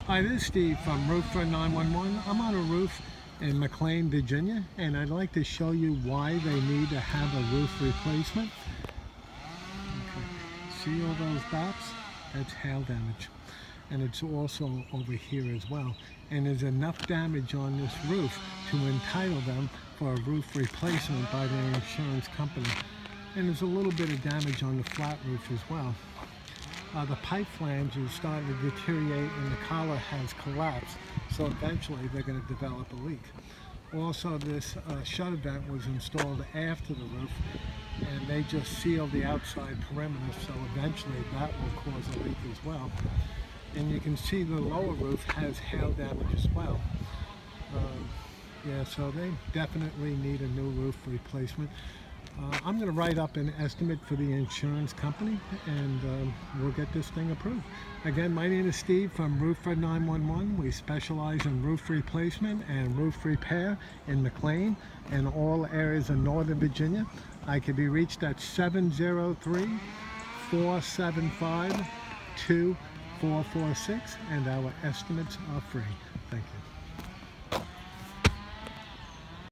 Hi, this is Steve from Roofer 911. I'm on a roof in McLean, Virginia, and I'd like to show you why they need to have a roof replacement. Okay. See all those dots? That's hail damage. And it's also over here as well. And there's enough damage on this roof to entitle them for a roof replacement by their insurance company. And there's a little bit of damage on the flat roof as well. The pipe flange is starting to deteriorate and the collar has collapsed, so eventually they're going to develop a leak. Also, this shutter vent was installed after the roof, and they just sealed the outside perimeter, so eventually that will cause a leak as well. And you can see the lower roof has hail damage as well. Yeah, so they definitely need a new roof replacement. I'm going to write up an estimate for the insurance company, and we'll get this thing approved. Again, my name is Steve from Roofer 911. We specialize in roof replacement and roof repair in McLean and all areas of Northern Virginia. I can be reached at 703-475-2446, and our estimates are free. Thank you.